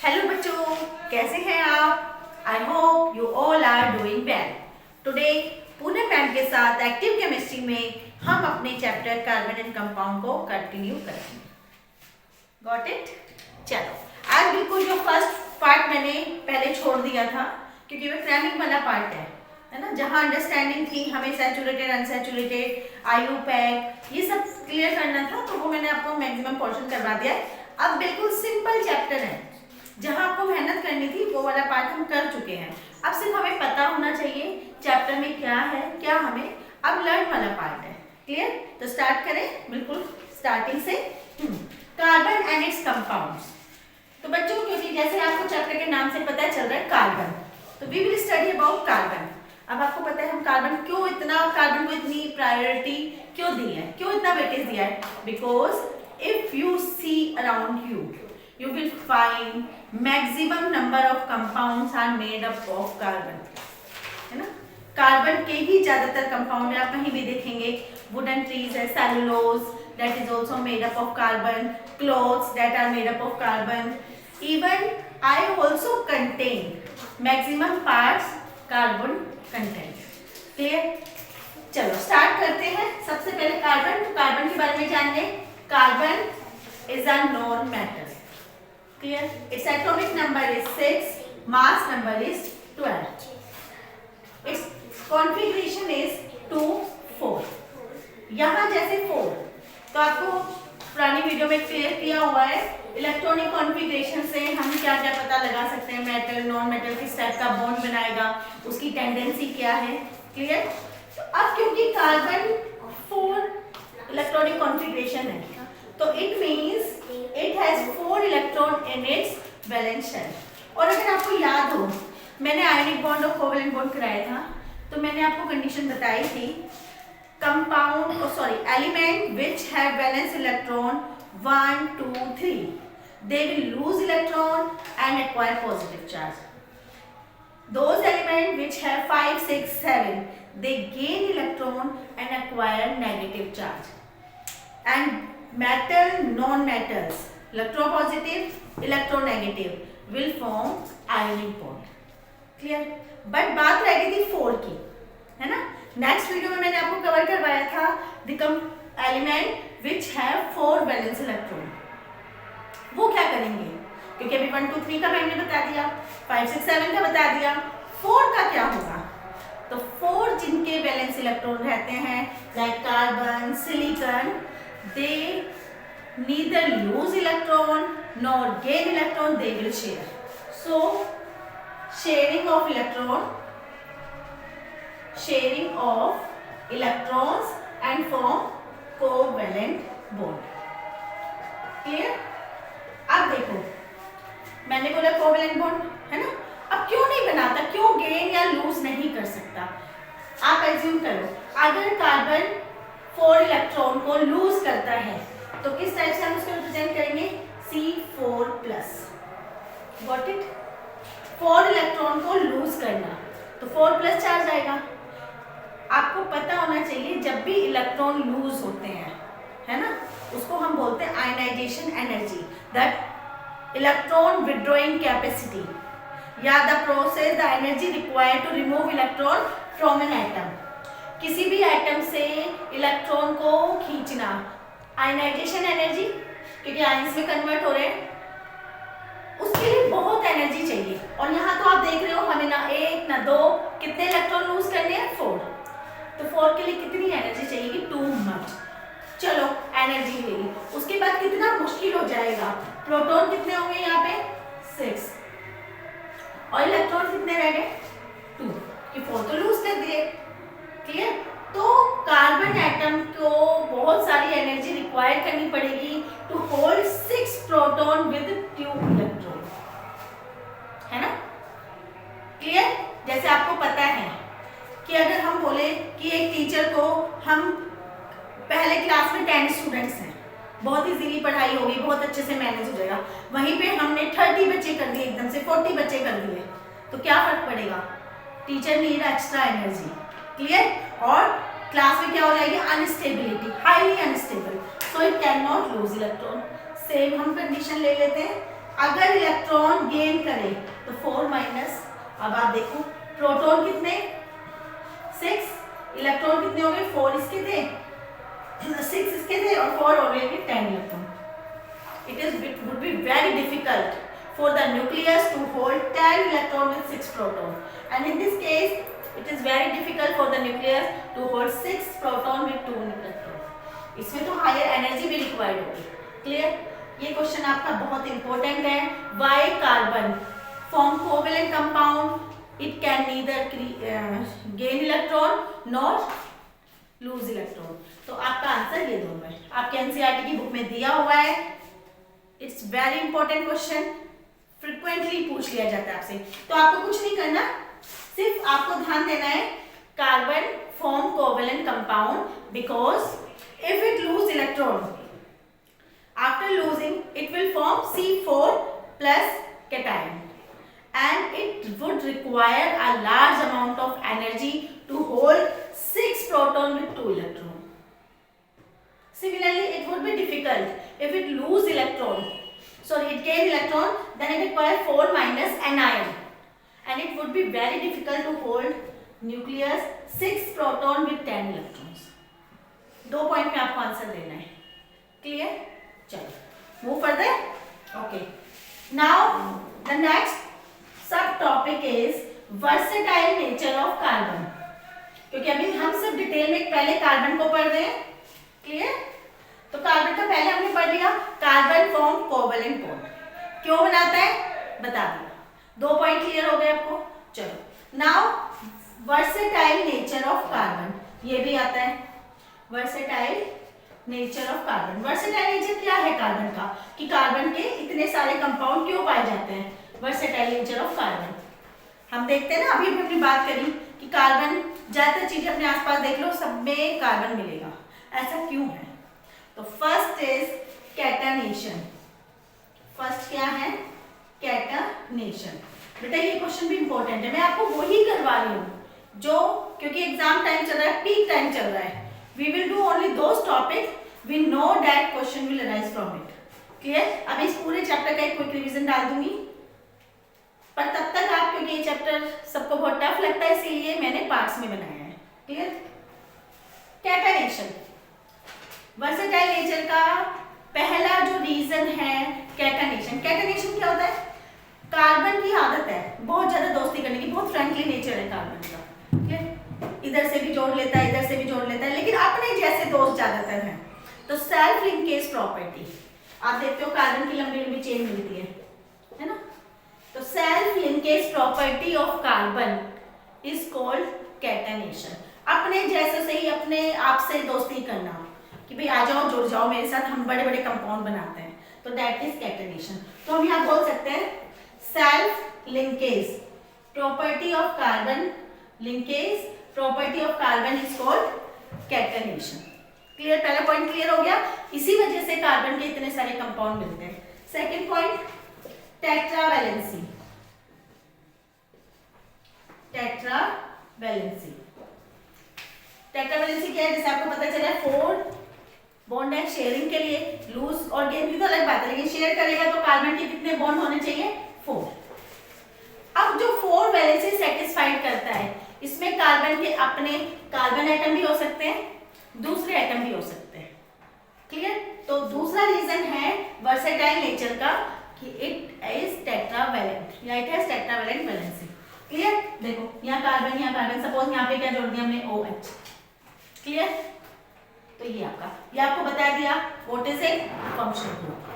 Hello बच्चों, कैसे हैं आप? I hope you all are doing well. Today Poonam ma'am के साथ एक्टिव केमिस्ट्री में हम अपने चैप्टर कार्बन एंड कंपाउंड को कंटिन्यू करेंगे। Got it? चलो, आज बिल्कुल जो फर्स्ट पार्ट मैंने पहले छोड़ दिया था, क्योंकि वो क्रैमिंग वाला पार्ट है ना, जहाँ अंडरस्टैंडिंग थी, हमें सैचुरेटेड अनसैचुरेटेड आईयूपैक ये सब क्लियर करना था, तो वो मैंने आपको मैक्सिमम पोर्शन करवा दिया है। अब बिल्कुल सिंपल चैप्टर है, जहाँ आपको मेहनत करनी थी वो वाला पार्ट हम कर चुके हैं। अब सिर्फ हमें पता होना चाहिए चैप्टर में क्या है, क्या हमें अब लर्न वाला पार्ट है। क्लियर? तो स्टार्ट करें बिल्कुल स्टार्टिंग से। Carbon and it's compounds. तो बच्चों, क्योंकि जैसे आपको चैप्टर के नाम से पता चल रहा है कार्बन, तो we will study about carbon. अब आपको पता है हम कार्बन को इतनी प्रायोरिटी क्यों दी है, क्यों इतना वेटेज दिया है? Because if you see around you will find maximum number of compounds are made up of carbon, है ना। कार्बन के ही ज्यादातर कंपाउंड आप कहीं भी देखेंगे। वुडन ट्रीज है, cellulose that is also made up of carbon, clothes that are made up of carbon, even I also contain maximum parts carbon content. clear? चलो स्टार्ट करते हैं। सबसे पहले कार्बन, तो कार्बन के बारे में जान लें। Carbon is a non matter. Clear? Its atomic number is 6, mass number is 12. Its configuration is 2, 4. यहाँ जैसे 4, तो आपको पुरानी वीडियो में क्लियर किया हुआ है। इलेक्ट्रॉनिक कॉन्फ़िगरेशन से हम क्या क्या पता लगा सकते हैं, मेटल नॉन मेटल किस टाइप का बॉन्ड बनाएगा, उसकी टेंडेंसी क्या है। क्लियर? तो अब क्योंकि कार्बन 4 इलेक्ट्रॉनिक कॉन्फ़िगरेशन है, तो it means it has 4 electron in its valence shell. और अगर आपको याद हो, मैंने आयनिक बॉन्ड और कोवेलेंट बॉन्ड कराया था, तो मैंने आपको कंडीशन बताई थी, element which have valence electron 1, 2, 3 they will lose electron and acquire positive charge. Those elements which have 5, 6, 7 they gain electron and acquire negative charge. And metal non-metals electropositive electronegative will form ionic bond. clear? but बात रह गई थी 4 की, है ना। Next video में मैंने आपको कवर करवाया था the element which have 4 valence electron. वो क्या करेंगे, क्योंकि अभी 1, 2, 3 का मैंने बता दिया, 5, 6, 7 का बता दिया, 4 का क्या होगा? तो 4 जिनके वैलेंस इलेक्ट्रॉन रहते हैं, like carbon, silicon, they neither lose electron nor gain electron, they will share. So sharing of electrons and form covalent bond. clear? अब देखो, मैंने बोला कोवेलेंट बॉन्ड है ना। अब क्यों नहीं बनाता, क्यों गेन या लूज नहीं कर सकता? आप एज्यूम करो, अगर कार्बन 4 इलेक्ट्रॉन को लूज करता है, तो किस टाइप से हम उसको रिप्रेजेंट करेंगे? C4+। Got it? 4 इलेक्ट्रॉन को लूज करना, तो 4+ चार्ज आएगा। आपको पता होना चाहिए, जब भी इलेक्ट्रॉन लूज होते हैं, है ना, उसको हम बोलते हैं ionisation energy, that electron withdrawing capacity, या the process the energy required to remove electron from an atom. किसी भी एटम से इलेक्ट्रॉन को खींचना, आयनाइजेशन एनर्जी, क्योंकि आयंस में कन्वर्ट हो रहे हैं, उसके लिए बहुत एनर्जी चाहिए। और यहाँ तो आप देख रहे हो, हमें ना 1 ना 2, कितने इलेक्ट्रॉन लूज करने हैं? 4। तो 4 के लिए कितनी एनर्जी चाहिए? Too much. चलो एनर्जी ले ली, उसके बाद कितना मुश्किल हो जाएगा। प्रोटॉन कितने होंगे यहाँ पे? 6, और इलेक्ट्रॉन कितने रह गए? 2, कि 4 तो लूज कर दिए। क्लियर? तो कार्बन एटम को बहुत सारी एनर्जी रिक्वायर करनी पड़ेगी to hold 6 proton with 2 electron, है ना। क्लियर? जैसे आपको पता है कि अगर हम बोले कि एक टीचर को, हम पहले क्लास में 10 स्टूडेंट्स हैं, बहुत इजीली पढ़ाई होगी, बहुत अच्छे से मैनेज हो जाएगा, वहीं पे हमने 30 बच्चे कर दिए, एकदम से 40 बच्चे कर दिए, तो क्या फर्क पड़ेगा? Teacher need extra energy. Clear? और क्लास में क्या हो जाएगी? Instability, highly unstable, so it can not lose electron. Same हम कंडीशन ले लेते हैं अगर इलेक्ट्रॉन गेन करे तो 4 माइनस, अब आप देखो प्रोटॉन कितने 6, इलेक्ट्रॉन कितने हो गए 4 इसके थे 6 इसके थे और 4 already 10 electron. It would be very difficult for the nucleus to hold 10 electron with 6 proton, and in this case it is very difficult for the nucleus to hold 6 proton with 2 electron. इसमें तो higher energy भी required होगी. Clear? ये question आपका बहुत important है. Why carbon form covalent compound, it can neither gain electron nor lose electron. तो आपका आंसर ये दोनों है. आपके एनसीईआरटी की बुक में दिया हुआ है. It's very important question, frequently पूछ लिया जाता है आपसे. तो आपको कुछ नहीं करना, सिर्फ आपको ध्यान देना है carbon form covalent compound because if it loose electron after losing it will form C4 plus cation and it would require a large amount of energy to hold 6 proton with 2 electron. Similarly, it would be difficult if it lose electron. Sorry, it gain electron, then it requires 4 minus anion, and it would be very difficult to hold nucleus 6 proton with 10 electrons. 2 point में आपको answer देना है. Clear? चलो move further. Okay, now the next sub topic is versatile nature of carbon. क्योंकि अभी हम सिर्फ detail में पहले कार्बन को पढ़ रहे हैं. क्लियर? तो कार्बन का पहले हमने पढ़ लिया. कार्बन फॉर्म कोवेलेंट बॉन्ड क्यों बनाता है बता दिया. 2 पॉइंट क्लियर हो गए आपको. चलो now versatile nature of carbon, ये भी आता है versatile nature of carbon. Versatile nature क्या है कार्बन का, कि कार्बन के इतने सारे कंपाउंड क्यों पाए जाते हैं. वर्सेटाइल नेचर ऑफ कार्बन हम देखते हैं ना, अभी हमने बात करी कि कार्बन ज्यादातर चीजें अपने आसपास देख लो सब में कार्बन मिलेगा. ऐसा क्यों है? तो फर्स्ट इज कैटानेशन. फर्स्ट क्या है? कैटानेशन. बेटा ये क्वेश्चन भी इंपॉर्टेंट है, मैं आपको वही करवा रही हूँ जो, क्योंकि एग्जाम टाइम चल रहा है, पीक टाइम चल रहा है. We will do only those topic we know that question will arise from it. Clear? अब इस पूरे चैप्टर का एक क्विक रिवीजन डाल दूंगी, पर तब तक आप, क्योंकि ये चैप्टर सबको बहुत टफ लगता है इसीलिए मैंने पार्ट्स में बनाया है. क्लियर? कैटानेशन वर्सेटाइल नेचर का पहला जो रीजन है कैटानेशन. कैटानेशन क्या होता है? कार्बन की आदत है बहुत ज्यादा दोस्ती करने की, बहुत फ्रेंडली नेचर है कार्बन का. क्लियर? इधर से भी जोड़ लेता है, इधर से भी जोड़ लेता है, लेकिन अपने जैसे दोस्त ज्यादातर हैं. तो सेल्फ लिंकेज प्रॉपर्टी आप देखते हो कार्बन की लंबी लंबी चेन मिलती है ना. तो self linkage property of carbon is called catenation. अपने जैसे से ही अपने आप से दोस्ती करना कि भाई आ जाओ जुड़ जाओ मेरे साथ, हम बड़े बड़े कंपाउंड बनाते हैं, तो दैट इज कैटानेशन. तो हम यहाँ बोल सकते हैं self linkage property of carbon, linkage property of carbon is called catenation. Clear? पहला पॉइंट क्लियर हो गया. इसी वजह से कार्बन के इतने सारे कंपाउंड मिलते हैं. Second point tetravalency. Tetravalency tetravalency क्या है? जैसे आपको पता चला 4 बॉन्ड है शेयरिंग के लिए, लूज और गेन की तो अलग बात है, लेकिन शेयर करेगा तो कार्बन के कितने बॉन्ड होने चाहिए? 4. अब जो 4 वैलेंसी सेटिस्फाइड करता है, इसमें कार्बन के अपने कार्बन एटम भी हो सकते हैं, दूसरे एटम भी हो सकते हैं. क्लियर? तो दूसरा रीजन है वर्सेटाइल नेचर का कि इट इज टेट्रावैलेंट या it has tetravalent valency. Clear? देखो यहाँ कार्बन, सपोज यहाँ पे क्या जोड़ दिया हमने OH. क्लियर? तो ये आपको बता दिया what is a functional group,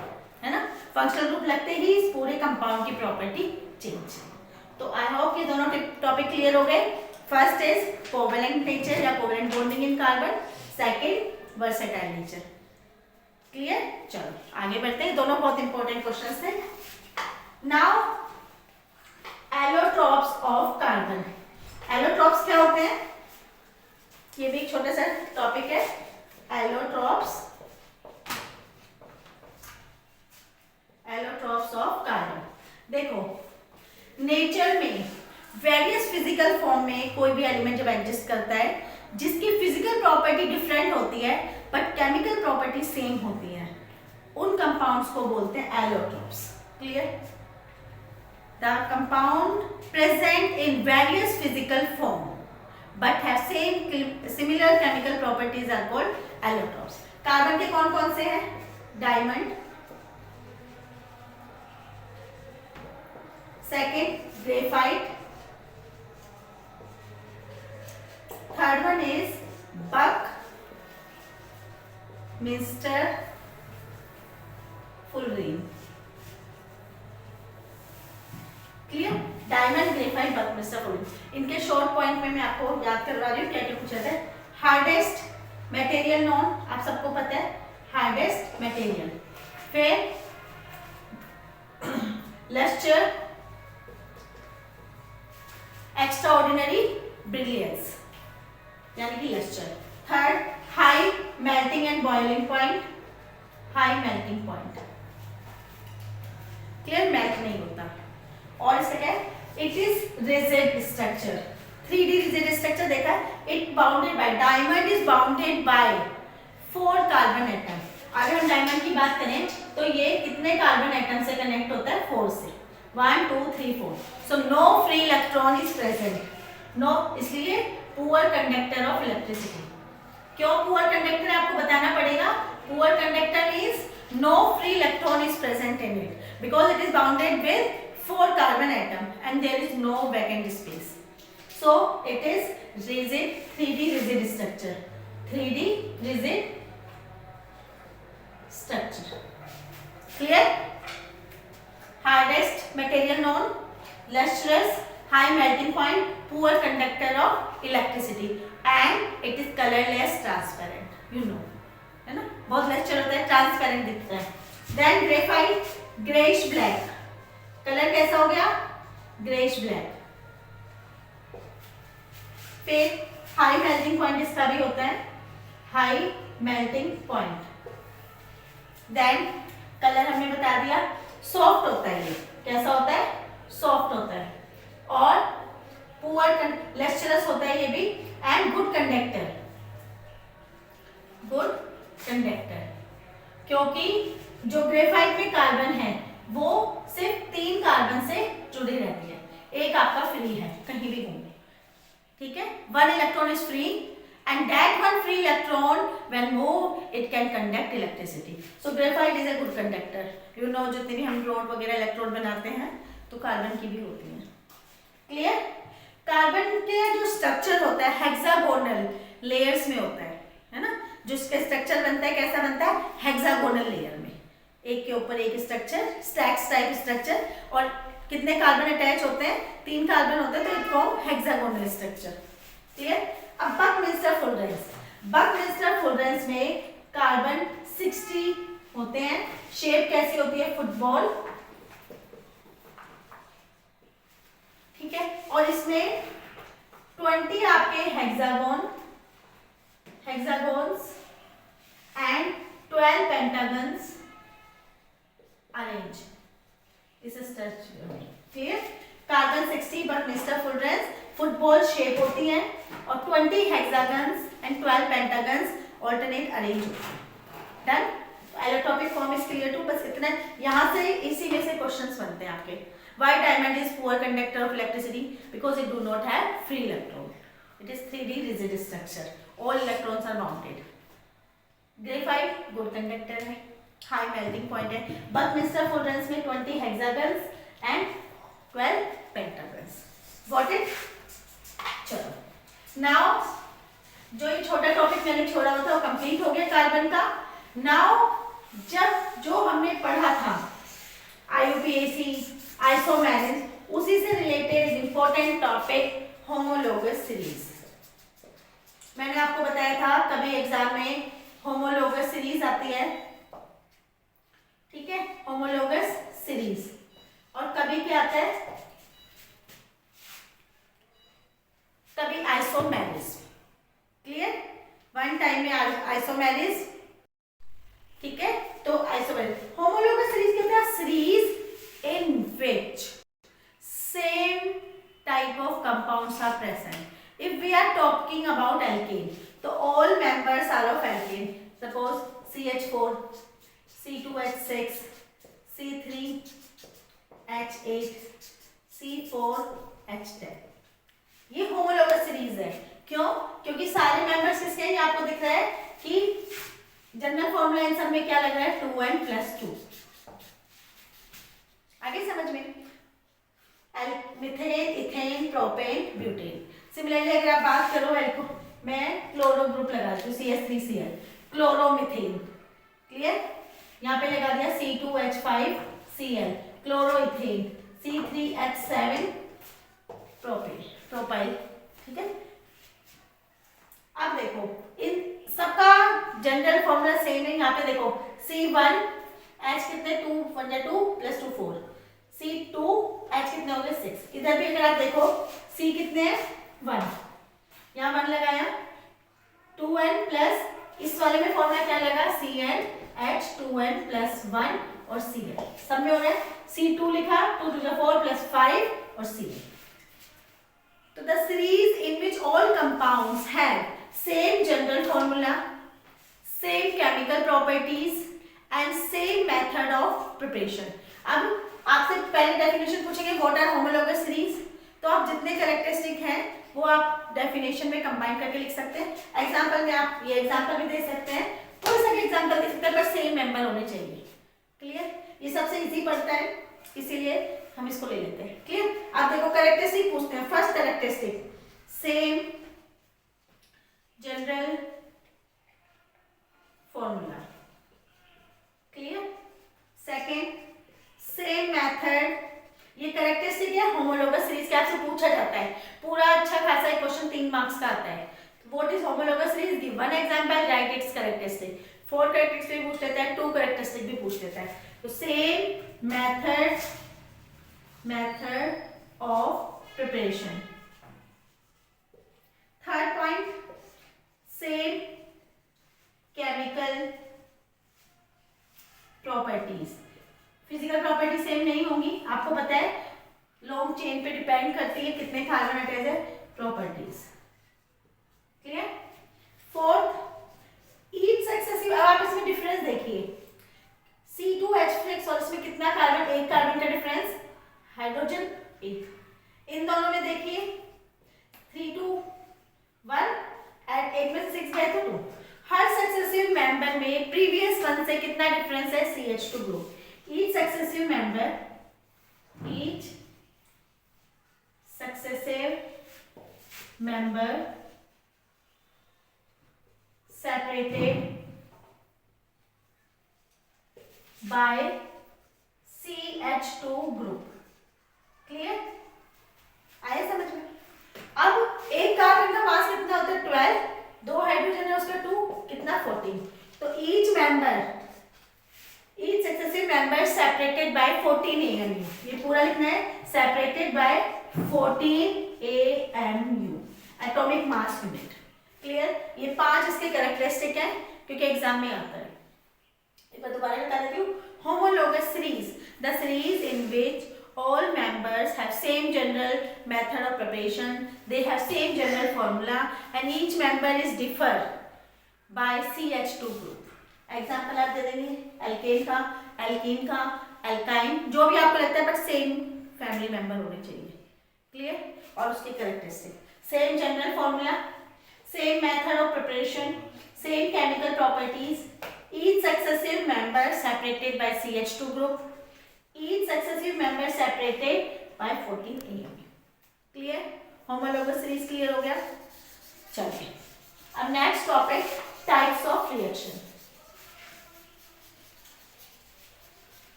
है ना. फंक्शनल ग्रुप लगते ही इस पूरे कंपाउंड की प्रॉपर्टी चेंज. तो आई होप ये दोनों टॉपिक क्लियर हो गए. फर्स्ट इज कोवेलेंट नेचर या covalent bonding in carbon, second versatile nature. Clear? चलो आगे बढ़ते हैं. दोनों बहुत इंपॉर्टेंट क्वेश्चंस थे. Now allotropes of carbon. Allotropes क्या होते हैं? ये भी एक छोटा सा टॉपिक है. Allotropes of carbon. देखो नेचर में वेरियस फिजिकल फॉर्म में कोई भी एलिमेंट जब एग्जिस्ट करता है जिसकी फिजिकल प्रॉपर्टी डिफरेंट होती है बट केमिकल प्रॉपर्टी सेम होती है, उन कंपाउंड्स को बोलते हैं allotropes. Clear? The compound present in various physical form but have similar chemical properties are called allotropes. Carbon के कौन कौन से हैं? Diamond, second graphite, third one is buckminster fullerene. Clear? Diamond, graphite, buckminster fullerene. इनके short point में मैं आपको याद करवा रही हूँ क्या क्या पूछा था. हार्डेस्ट मटेरियल नॉन, आप सबको पता है हार्डेस्ट मटेरियल. फिर लस्टर, एक्स्ट्रा ऑर्डिनरी ब्रिलियंस यानी कि lustre. Third high melting and boiling point, high melting point. Clear? Melt नहीं होता. और इसका क्या है? It is rigid structure. 3D rigid structure देखा है. It bounded by, diamond is bounded by 4 carbon atom. अगर हम डायमंड की बात करें तो ये कितने कार्बन एटम से कनेक्ट होता है? 4 से. 1 2 3 4. So no free electron is present. No, इसलिए पुअर कंडक्टर ऑफ इलेक्ट्रिसिटी. क्यों पुअर कंडक्टर है आपको बताना पड़ेगा. Poor conductor means no free electron is present in it because it is bounded with 4 carbon atom and there is no vacant space. So it is rigid, 3D rigid structure. 3D rigid structure. Clear? Hardest material known, lustrous, high melting point, poor conductor of electricity and it is colorless, transparent. You know, है ना? बहुत luster होता है, transparent दिखता है. Then graphite, grayish black. Colour कैसा हो गया? Greyish black. फिर हाई मेल्टिंग पॉइंट इसका भी होता है, high melting point. Then colour हमने बता दिया, सॉफ्ट होता है. ये कैसा होता है? सॉफ्ट होता है. और पुअर लस्टरस होता है ये भी. And good conductor, good conductor. क्योंकि जो ग्रेफाइट में कार्बन है वो सिर्फ 3 कार्बन से जुड़ी रहती है. एक आपका फ्री है, कहीं भी घूमे. ठीक है? 1 electron is free and that one free electron when moved it can conduct electricity. So graphite is a good conductor. You know जितने भी हम रोड वगैरह इलेक्ट्रोड बनाते हैं तो कार्बन की भी होती है. क्लियर? कार्बन के जो स्ट्रक्चर होता है हेक्सागोनल लेयर्स में होता है ना. जो इसका स्ट्रक्चर बनता है कैसा बनता है? हेक्सागोनल लेयर में, एक के ऊपर एक स्ट्रक्चर, स्टैक्स टाइप स्ट्रक्चर. और कितने कार्बन अटैच होते हैं? 3 कार्बन होते हैं तो it form hexagonal structure. Clear? अब बकमिंस्टर फुलरेंस. बकमिंस्टर फुलरेंस में कार्बन 60 होते हैं. शेप कैसी होती है? फुटबॉल. ठीक है? और इसमें 20 आपके हेक्सागोन्स एंड 12 पेंटागन्स अरेंज इस स्ट्रक्चर में. Clear? Carbon 60 Buckminster fullerenes, football shape होती है और 20 hexagons and 12 pentagons alternate arrange होते हैं. Done? Allotropic form is clear too. बस इतना, यहां से इसी में से क्वेश्चंस बनते हैं आपके. Why diamond is poor conductor of electricity? Because it do not have free electron. It is 3D rigid structure. All electrons are bounded. Graphite good conductor है, हाई मेल्टिंग पॉइंट है. बकमिंस्टर फुलरेंस में 20 hexagons and 12 pentagons. Got it? चलो now जो ये छोटा topic मैंने छोड़ा हुआ था वो कंप्लीट हो गया कार्बन का. नाउ जब जो हमने पढ़ा था IUPAC, आइसोमेरिस, उसी से related important topic homologous series. मैंने आपको बताया था कभी एग्जाम में होमोलोगस सीरीज आती है. ठीक है? Homologous series. और कभी क्या आता है? कभी आइसोमेरिस. क्लियर? वन टाइम में आइसोमेरिस. ठीक है? तो आइसोमेरिस. होमोलोगस सीरीज कहते हैं series in which same type of compounds are present. If we are talking about alkane तो all members are of alkane. Suppose CH4, C2H6, C3 H8C4H10। ये homologous series है। क्यों? क्योंकि सारे मेंबर्स किसके हैं? ये आपको दिख रहा है कि जनरल फॉर्मूला इन सब में क्या लग रहा है? 2n+2। आगे समझ में? Methane, ethane, propane, butane. Similarly अगर आप बात करो एल्को, मैं क्लोरो ग्रुप लगा दूं CH3Cl, क्लोरोमीथेन। क्लियर? यहाँ पे लगा दिया C2H5Cl, क्लोरोइथेन, C3H7 प्रोपाइल। ठीक है? अब देखो इन सबका जनरल फॉर्मूला सेम है। यहाँ पे देखो C1H कितने 2 1 2 + 2 4, C2H कितने हो गए 6। इधर भी अगर आप देखो C कितने हैं 1, यहाँ 1 लगाया 2n प्लस इस वाले में फॉर्मूला क्या लगा CnH 2n+1 और Cl सब में हो रहा है C2 लिखा 2 to the 4 + 5 और Cl। तो the series in which all compounds have same general formula, same chemical properties and same method of preparation। अब आपसे पहले डेफिनेशन पूछेंगे व्हाट आर होमोलोगस सीरीज, तो आप जितने कैरेक्टरिस्टिक हैं वो आप डेफिनेशन में कंबाइन करके लिख सकते हैं। एग्जांपल में आप ये एग्जांपल भी दे सकते हैं, कोई सा भी एग्जांपल दे सकते हैं, पर सेम मेंबर होने चाहिए। क्लियर? ये सबसे इजी पड़ता है, इसीलिए हम इसको ले लेते हैं। क्लियर? आप देखो कैरेक्टरिस्टिक पूछते हैं। First characteristic same general formula. Clear? Second same method. ये कैरेक्टरिस्टिक है होमोलोगस सीरीज के, आपसे पूछा जाता है पूरा अच्छा खासा एक क्वेश्चन 3 मार्क्स का आता है। What is homologous series? Give one example, right it's characteristic. 4 characteristic पूछ लेता है, 2 कैरेक्टरिस्टिक भी पूछ लेता है। तो same method of preparation. Third point same chemical properties. Physical property same नहीं होंगी, आपको पता है लॉन्ग चेन पे डिपेंड करती है कितने कार्बन अटैच है properties. Clear? Fourth each successive. अब आप इसमें डिफरेंस देखिए C2H6 और इसमें कितना कार्बन, एक कार्बन का डिफरेंस, हाइड्रोजन एक। इन दोनों में देखिए 3 to 1 एंड एक में 6 गए तो 2। हर सक्सेसिव मेंबर में प्रीवियस वन से कितना डिफरेंस है CH2 group. Each successive member separated by CH2 group। Clear? आया समझ में? अब एक कार्बन का मास कितना होता है 12, 2 हाइड्रोजन है उसका 2, कितना 14। तो each successive member separated by 14 AMU। ये पूरा लिखना है separated by 14 AMU, atomic mass unit. Clear? ये 5 इसके कैरेक्टरिस्टिक हैं क्योंकि एग्जाम में आता है। एक बार दोबारा बता देती हूँ। Homologous series, the series in which all members have same general method of preparation, they have same general formula and each member is differ by CH2 group। Example आप दे देंगे एल्केन का, एल्कीन का, एल्काइन, जो भी आपको लगता है, but same family member होने चाहिए। क्लियर? और उसकी characteristic same general formula, same method of preparation, same chemical properties, each successive member separated by CH2 group, each successive member separated by 14 AMU। Clear? Homologous series clear हो गया? चलिए अब next topic types of reaction.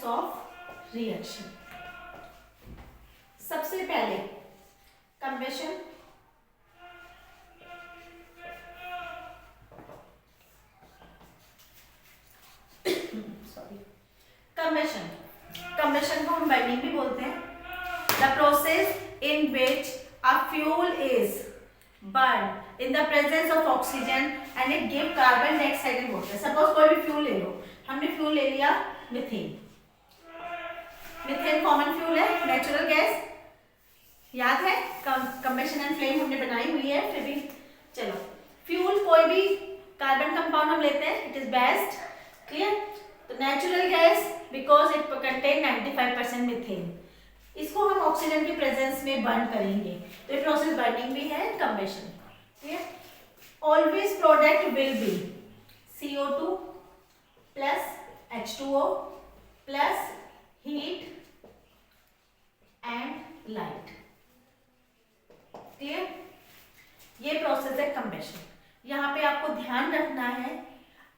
Of reaction. सबसे पहले कंबेशन, कंबेशन को हम burning भी बोलते हैं। The process in which a fuel is burn in the presence of oxygen and it give carbon dioxide and water. Suppose कोई भी फ्यूल ले लो, हमने फ्यूल ले लिया मीथेन। मीथेन कॉमन फ्यूल है, नेचुरल गैस। याद है कंबेशन एंड फ्लेम हमने बनाई हुई है फिर भी। चलो फ्यूल कोई भी कार्बन कंपाउंड हम लेते हैं इट इज बेस्ट। क्लियर। तो natural gas because it contain 95% methane, इसको हम ऑक्सीजन के प्रेजेंस में बर्न करेंगे तो ये प्रोसेस बर्निंग भी है कंबेशन। Clear. Always product will be CO2 plus H2O plus heat and light. Clear. ये प्रोसेस है कंबेशन। यहाँ पे आपको ध्यान रखना है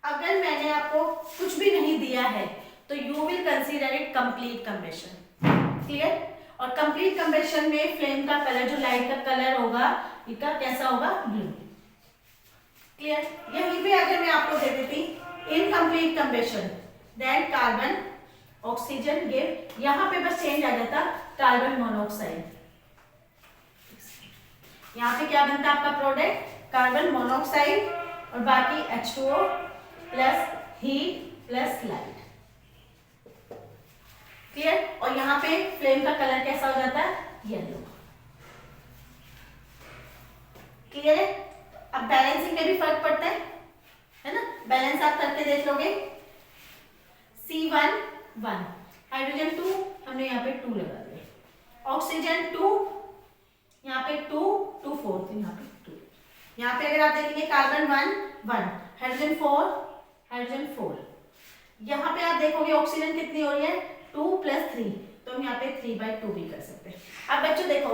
अगर मैंने आपको कुछ भी नहीं दिया है तो you will consider it complete कंबेशन। Clear. और कंप्लीट कंबेशन में फ्लेम का कलर जो लाइट का कलर होगा इसका कैसा होगा, ब्लू। क्लियर। यहीं पे अगर मैं आपको दे देती incomplete combustion then carbon oxygen give, यहाँ पे बस चेंज आ जाता कार्बन मोनोऑक्साइड। यहाँ पे क्या बनता आपका प्रोडक्ट कार्बन मोनोऑक्साइड और बाकी H2O plus heat plus light. Clear. और यहाँ पे फ्लेम का कलर कैसा हो जाता है, येलो। क्लियर है। अब बैलेंसिंग में भी फर्क पड़ता है ना, बैलेंस आप करके देख लोगे। C1 1, हाइड्रोजन 2 हमने यहाँ पे 2 लगा दिया, ऑक्सीजन 2 यहाँ पे 2 2 4 तो यहाँ पे 2। यहाँ पे अगर आप देखेंगे कार्बन 1 1, हाइड्रोजन 4 यहाँ पे आप देखोगे ऑक्सीजन कितनी हो रही है 2 + 3 तो हम यहाँ पे 3/2 भी कर सकते हैं। अब बच्चों देखो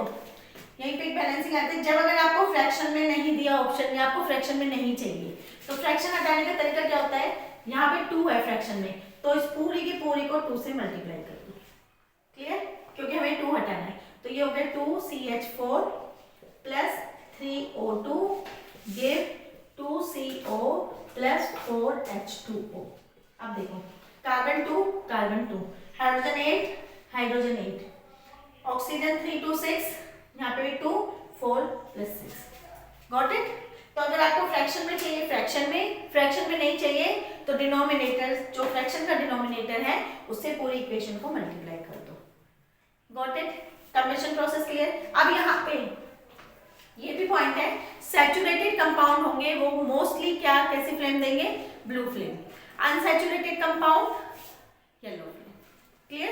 यहीं पे एक बैलेंसिंग आती है, जब अगर आपको फ्रैक्शन में नहीं दिया ऑप्शन या आपको फ्रैक्शन में नहीं चाहिए तो फ्रैक्शन हटाने का तरीका क्या होता है, यहाँ पे 2 है फ्रैक्शन में तो इस पूरी की पूरी को 2 से मल्टीप्लाई कर दो। क्लियर। क्योंकि हमें 2 हटाना है तो ये हो गया 2CH4 plus 3O2 give 2CO plus 4H2O। अब देखो कार्बन 2 हाइड्रोजन 8 ऑक्सीजन 3 2 6 यहाँ पे भी 2 4 + 6। Got it. तो अगर आपको फ्रैक्शन में चाहिए फ्रैक्शन में नहीं चाहिए तो डिनोमिनेटर जो फ्रैक्शन का डिनोमिनेटर है उससे पूरी इक्वेशन को मल्टीप्लाई कर दो। Got it. कंबेशन process clear. अब यहाँ पे ये भी पॉइंट है, सैचुरेटेड कंपाउंड होंगे वो मोस्टली क्या कैसी फ्लेम देंगे, blue flame. Unsaturated compound yellow flame. Clear.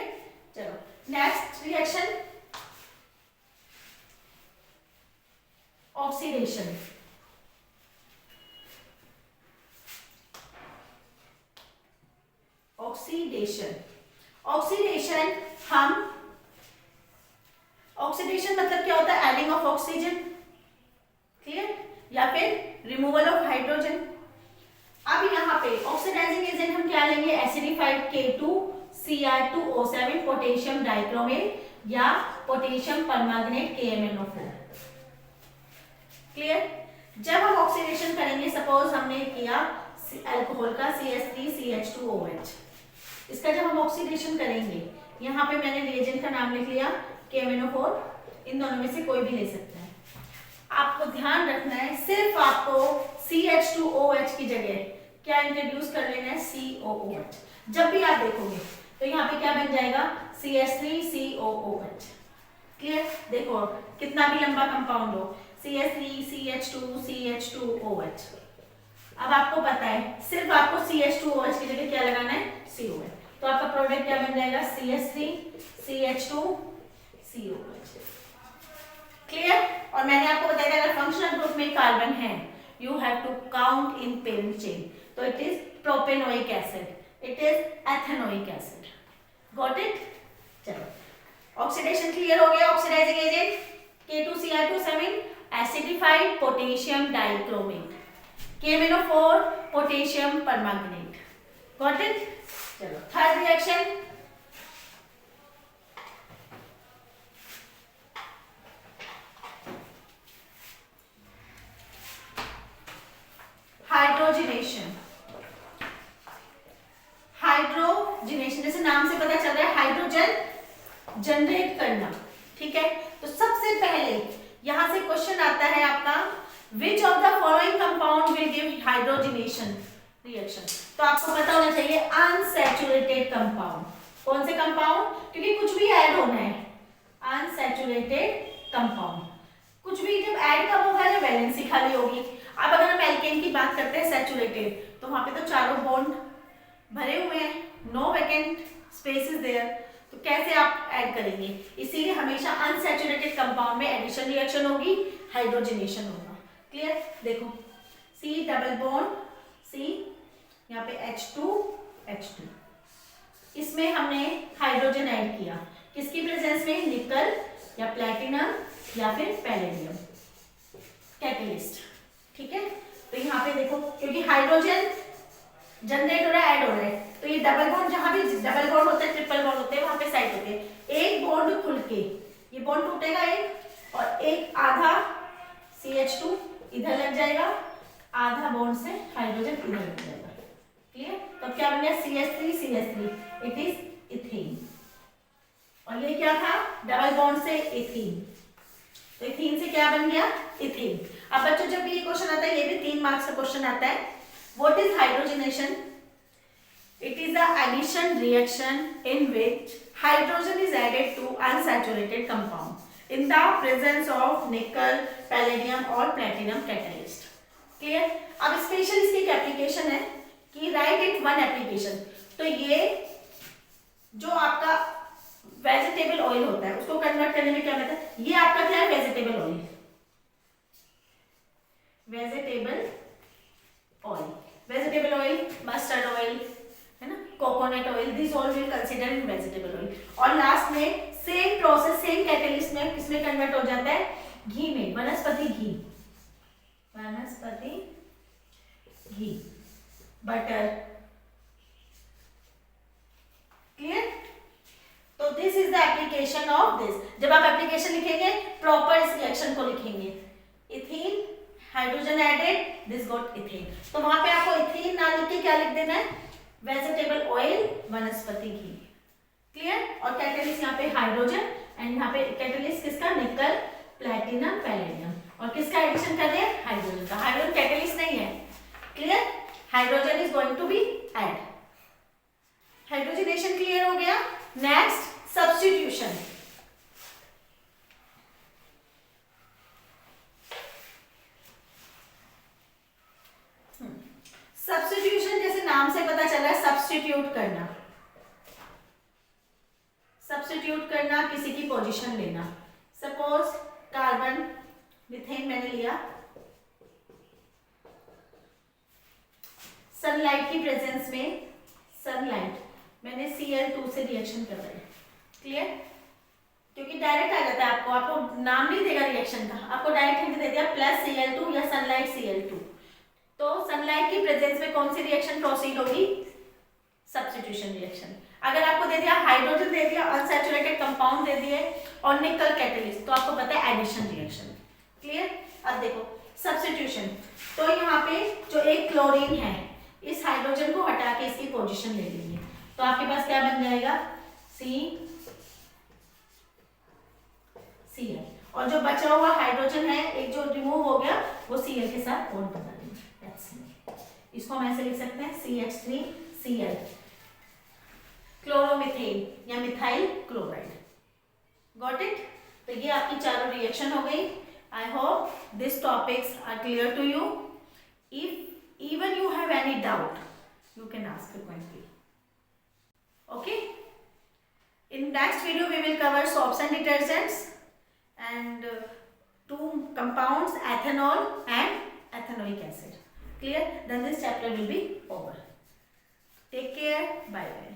चलो नेक्स्ट रिएक्शन ऑक्सीडेशन। ऑक्सीडेशन मतलब क्या होता है, एडिंग ऑफ ऑक्सीजन। क्लियर। या फिर रिमूवल ऑफ हाइड्रोजन। अब यहाँ पे ऑक्सीडाइजिंग एजेंट हम क्या लेंगे, एसिडिफाइड K2Cr2O7 पोटेशियम डाइक्रोमेट या पोटेशियम परमैंगनेट KMnO4। क्लियर। जब हम ऑक्सीडेशन करेंगे सपोज हमने किया अल्कोहल का CH3CH2OH, इसका जब हम ऑक्सीडेशन करेंगे यहाँ पे मैंने रिएजेंट का नाम लिख लिया KMnO4, इन दोनों में से कोई भी ले सकता है। आपको ध्यान रखना है सिर्फ आपको CH2OH की जगह क्या इंट्रोड्यूस कर लेना है, COOH। जब भी आप देखोगे तो यहाँ पे क्या बन जाएगा CH3COOH। क्लियर। देखो कितना भी लंबा कंपाउंड हो CH3CH2CH2OH। अब आपको पता है सिर्फ आपको CH2OH की जगह क्या लगाना है, COH। तो आपका प्रोडक्ट क्या बन जाएगा CH3CH2COH। क्लियर। और मैंने आपको बताया अगर फंक्शनल ग्रुप में कार्बन है you have to count in parent chain, तो it is propanoic acid, it is ethanoic acid. Got it. चलो ऑक्सीडेशन क्लियर हो गया। Oxidising agent K2Cr2O7 acidified potassium dichromate, KMnO4 potassium permanganate. Got it. चलो third reaction hydrogenation. जैसे नाम से पता चल रहा है हाइड्रोजन जनरेट करना। ठीक है। तो सबसे पहले यहां से क्वेश्चन आता है आपका which of the following compound will give hydrogenation reaction. तो आपको पता होना चाहिए अनसैचुरेटेड कंपाउंड। कौन से कंपाउंड, क्योंकि कुछ भी ऐड होना है। Unsaturated compound. कुछ भी जब ऐड कब होगा जब वैलेंसी खाली होगी। अब अगर हम एल्केन की बात करते हैं सैचुरेटेड, तो वहां पे तो चारों बॉन्ड भरे हुए हैं, no vacant space is there, तो कैसे आप ऐड करेंगे? इसीलिए हमेशा अनसैचुरेटेड कंपाउंड में एडिशन रिएक्शन होगी, हाइड्रोजनेशन होगा। क्लियर? देखो C डबल बॉन्ड C, यहाँ पे H2 इसमें हमने हाइड्रोजन ऐड किया, किसकी प्रेजेंस में? निकल या प्लैटिनम या फिर पैलेडियम कैटलिस्ट। ठीक है, तो यहाँ पे देखो क्योंकि हाइड्रोजन जनरेट हो रहा है, ऐड हो रहा है, तो ये डबल बॉन्ड, जहां भी डबल बॉन्ड होते हैं ट्रिपल बॉन्ड होते हैं वहां पे साइड होते हैं, एक बॉन्ड खुल के ये बॉन्ड टूटेगा एक, और एक आधा CH2 इधर लग जाएगा, आधा बॉन्ड से हाइड्रोजन इधर लग जाएगा। क्लियर? तो क्या बन गया? CH3 it is ethane. और ये क्या था? डबल बॉन्ड से इथीन, तो इथीन से क्या बन गया? इथेन। अब बच्चों जब भी ये क्वेश्चन आता है, ये भी 3 मार्क्स का क्वेश्चन आता है, what is hydrogenation? It is the addition reaction in which hydrogen is added to unsaturated compound in the presence of nickel, palladium और platinum catalyst. Clear? अब स्पेशल इसकी एक एप्लीकेशन है कि write it one application. तो ये जो आपका वेजिटेबल ऑयल होता है उसको कन्वर्ट करने में क्या होता है? ये आपका क्या है? Vegetable oil, vegetable oil, vegetable oil, mustard oil है ना, coconut oil, this all will consider in vegetable oil. और लास्ट में सेम प्रोसेस, सेम कैटलिस्ट में किसमें कन्वर्ट हो जाता है? घी में, वनस्पति घी, वनस्पति घी, बटर। क्लियर? तो this is the application of this. जब आप एप्लीकेशन लिखेंगे प्रॉपर इस रिएक्शन को लिखेंगे, ethene hydrogen added, this got ethane. तो वहां पे आपको इथेन ना लिख के क्या लिख देना है? वेजिटेबल ऑयल, वनस्पति घी। क्लियर? और कैटलिस्ट यहाँ पे हाइड्रोजन, एंड यहाँ पे कैटलिस्ट किसका? निकल, प्लैटिनम, पैलेडियम। और किसका एडिशन कर रहे हैं? हाइड्रोजन का। हाइड्रोजन कैटलिस्ट नहीं है। क्लियर? Hydrogen is going to be add. Hydrogenation clear हो गया। Next substitution. सब्स्टिट्यूशन जैसे नाम से पता चला है, सब्स्टिट्यूट करना, सब्स्टिट्यूट करना, किसी की पोजीशन लेना। सपोज कार्बन, मिथेन मैंने लिया, सनलाइट की प्रेजेंस में, सनलाइट मैंने Cl2 से रिएक्शन कर रही है। क्लियर? क्योंकि डायरेक्ट आ जाता है, आपको नाम नहीं देगा रिएक्शन का, आपको डायरेक्ट हिंट दे दिया प्लस Cl2 या सनलाइट Cl2। तो सनलाइट की प्रेजेंस में कौन सी रिएक्शन प्रोसीड होगी? Substitution reaction. अगर आपको दे दिया हाइड्रोजन, दे दिया अनसैचुरेटेड कंपाउंड दे दिए और निकल कैटलिस्ट, तो आपको पता है एडिशन रिएक्शन। क्लियर? अब देखो सब्स्टिट्यूशन, तो यहाँ पे जो एक क्लोरीन है, इस हाइड्रोजन को हटा के इसकी पोजीशन ले लेंगे, तो आपके पास क्या बन जाएगा? Cl। और जो बचा हुआ हाइड्रोजन है, एक जो रिमूव हो गया, वो Cl के साथ बॉन्ड बना देंगे। इसको हम ऐसे लिख सकते हैं CH3Cl, क्लोरोमिथेन या मिथाइल क्लोराइड। Got it? तो ये आपकी चारों रिएक्शन हो गई। I hope this topics are clear to you. If even you have any doubt, you can ask frequently. Okay? In next video we will cover soaps and detergents and two compounds, ethanol and ethanoic acid. Clear? Then this chapter will be over. Take care. Bye bye.